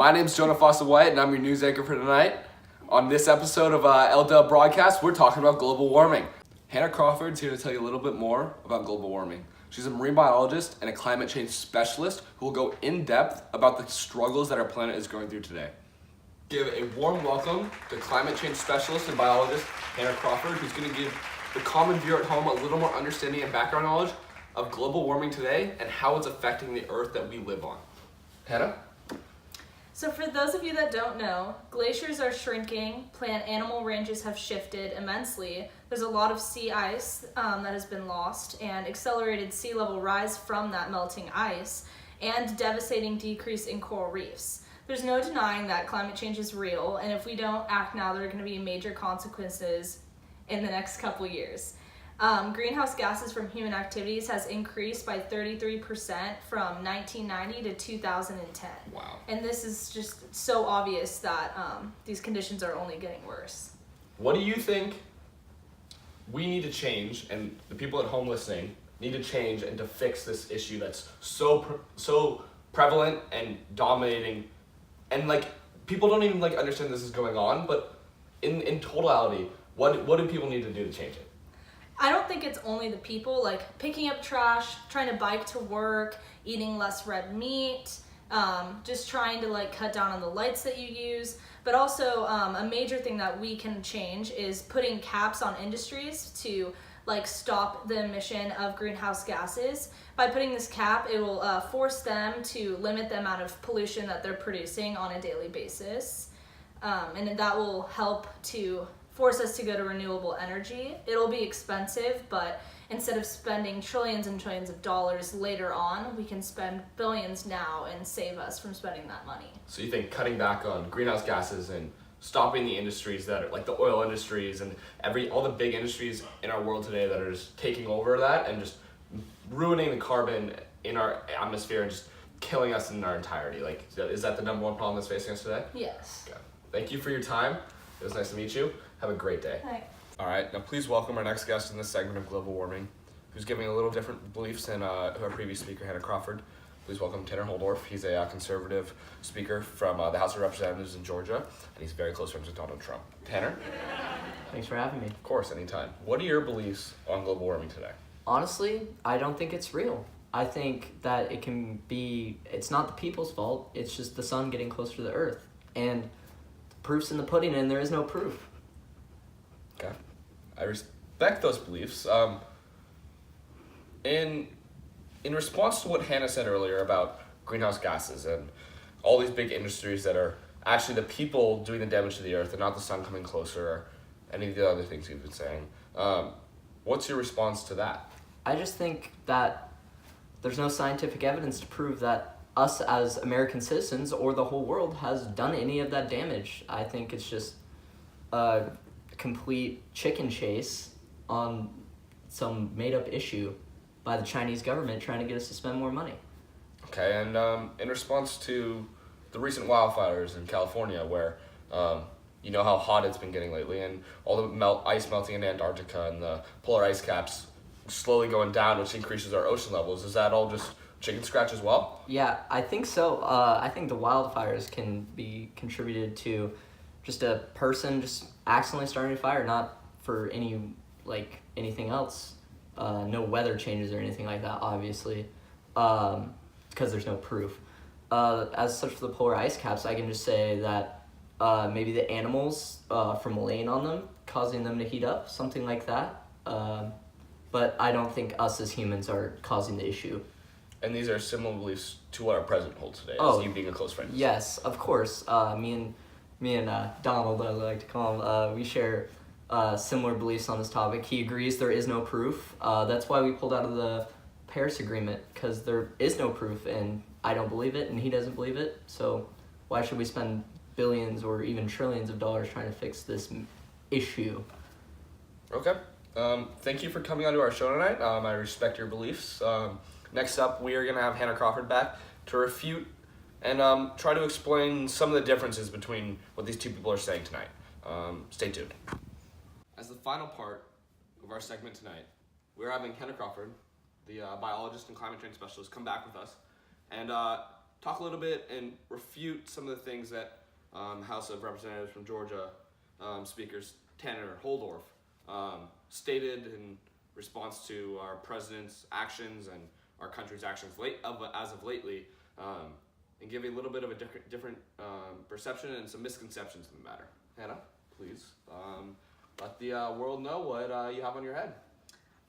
My name's Jonah Foster White, and I'm your news anchor for tonight. On this episode of LDub Broadcast, we're talking about global warming. Hannah Crawford's here to tell you a little bit more about global warming. She's a marine biologist and a climate change specialist who will go in depth about the struggles that our planet is going through today. Give a warm welcome to climate change specialist and biologist Hannah Crawford, who's going to give the common viewer at home a little more understanding and background knowledge of global warming today and how it's affecting the earth that we live on. Hannah? So for those of you that don't know, glaciers are shrinking, plant animal ranges have shifted immensely. There's a lot of sea ice that has been lost, and accelerated sea level rise from that melting ice, and devastating decrease in coral reefs. There's no denying that climate change is real, and if we don't act now, there are going to be major consequences in the next couple years. Greenhouse gases from human activities has increased by 33% from 1990 to 2010. Wow. And this is just so obvious that these conditions are only getting worse. What do you think we need to change, and the people at home listening need to change and to fix this issue that's so prevalent and dominating, and people don't even understand this is going on, but in totality, what do people need to do to change it? I don't think it's only the people, picking up trash, trying to bike to work, eating less red meat, just trying to cut down on the lights that you use. But also a major thing that we can change is putting caps on industries to stop the emission of greenhouse gases. By putting this cap, it will force them to limit the amount of pollution that they're producing on a daily basis. And that will help to force us to go to renewable energy. It'll be expensive, but instead of spending trillions and trillions of dollars later on, we can spend billions now and save us from spending that money. So you think cutting back on greenhouse gases and stopping the industries that are the oil industries and all the big industries in our world today that are just taking over that and just ruining the carbon in our atmosphere and just killing us in our entirety. Is that the number one problem that's facing us today? Yes. Okay. Thank you for your time. It was nice to meet you. Have a great day. Hi. All right, now please welcome our next guest in this segment of global warming, who's giving a little different beliefs than our previous speaker, Hannah Crawford. Please welcome Tanner Holdorf. He's a conservative speaker from the House of Representatives in Georgia, and he's very close friends with Donald Trump. Tanner? Thanks for having me. Of course, anytime. What are your beliefs on global warming today? Honestly, I don't think it's real. I think that it's not the people's fault, it's just the sun getting closer to the earth. And the proof's in the pudding, and there is no proof. Okay. I respect those beliefs. In response to what Hannah said earlier about greenhouse gases and all these big industries that are actually the people doing the damage to the earth and not the sun coming closer or any of the other things you've been saying, what's your response to that? I just think that there's no scientific evidence to prove that us as American citizens or the whole world has done any of that damage. I think it's just a complete chicken chase on some made-up issue by the Chinese government trying to get us to spend more money. Okay, and in response to the recent wildfires in California where you know how hot it's been getting lately and all the ice melting in Antarctica and the polar ice caps slowly going down, which increases our ocean levels, is that all just chicken scratch as well? Yeah, I think so. I think the wildfires can be contributed to just a person just accidentally starting a fire, not for anything else. No weather changes or anything like that, obviously, because there's no proof. As such for the polar ice caps, I can just say that maybe the animals from laying on them, causing them to heat up, something like that. But I don't think us as humans are causing the issue. And these are similar beliefs to what our president holds today, as you being a close friend. Yes, of course. Me and Donald, I like to call him, we share similar beliefs on this topic. He agrees there is no proof. That's why we pulled out of the Paris Agreement, because there is no proof, and I don't believe it, and he doesn't believe it. So why should we spend billions or even trillions of dollars trying to fix this issue? Okay. Thank you for coming onto our show tonight. I respect your beliefs. Next up, we are going to have Hannah Crawford back to refute and try to explain some of the differences between what these two people are saying tonight. Stay tuned. As the final part of our segment tonight, we're having Hannah Crawford, the biologist and climate change specialist, come back with us and talk a little bit and refute some of the things that House of Representatives from Georgia speakers Tanner Holdorf stated in response to our president's actions and our country's actions as of lately, and give a little bit of a different perception and some misconceptions in the matter. Hannah, please let the world know what you have on your head.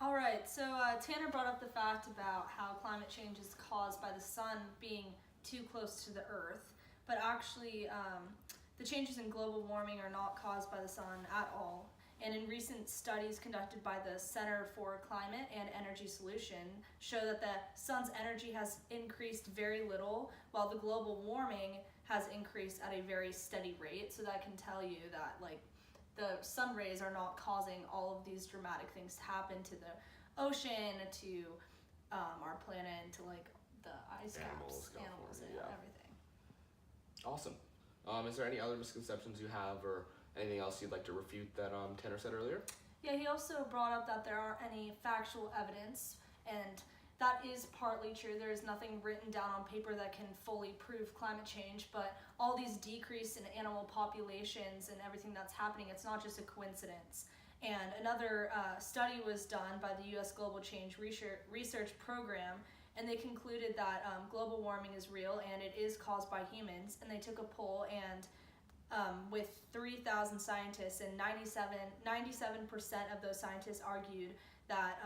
All right, so Tanner brought up the fact about how climate change is caused by the sun being too close to the earth, but actually the changes in global warming are not caused by the sun at all. And in recent studies conducted by the Center for Climate and Energy Solution show that the sun's energy has increased very little, while the global warming has increased at a very steady rate. So that can tell you that like the sun rays are not causing all of these dramatic things to happen to the ocean, to our planet, and to like the ice caps, animals, and everything. Awesome. Is there any other misconceptions you have or anything else you'd like to refute that Tanner said earlier? Yeah, he also brought up that there aren't any factual evidence, and that is partly true. There is nothing written down on paper that can fully prove climate change, but all these decrease in animal populations and everything that's happening, it's not just a coincidence. And another study was done by the U.S. Global Change Research Program, and they concluded that global warming is real and it is caused by humans. And they took a poll and with 3,000 scientists, and 97% of those scientists argued that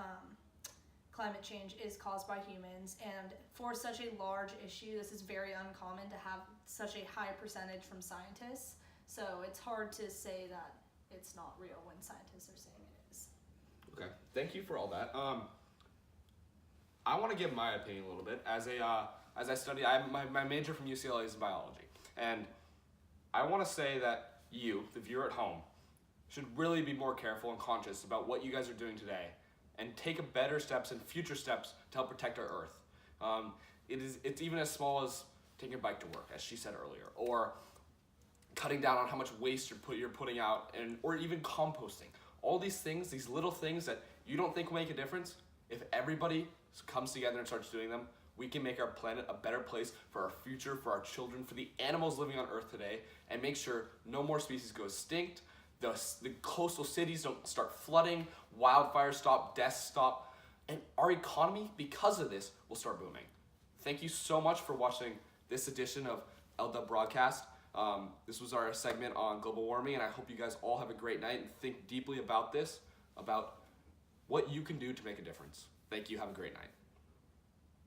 climate change is caused by humans. And for such a large issue, this is very uncommon to have such a high percentage from scientists. So it's hard to say that it's not real when scientists are saying it is. Okay, thank you for all that. I want to give my opinion a little bit. As I study, my major from UCLA is biology, and I want to say that you, the viewer at home, should really be more careful and conscious about what you guys are doing today, and take better steps and future steps to help protect our Earth. It's even as small as taking a bike to work, as she said earlier, or cutting down on how much waste you're putting out, or even composting. All these things, these little things that you don't think will make a difference, if everybody comes together and starts doing them, we can make our planet a better place for our future, for our children, for the animals living on Earth today, and make sure no more species go extinct, the coastal cities don't start flooding, wildfires stop, deaths stop, and our economy, because of this, will start booming. Thank you so much for watching this edition of LW Broadcast. This was our segment on global warming, and I hope you guys all have a great night and think deeply about this, about what you can do to make a difference. Thank you. Have a great night.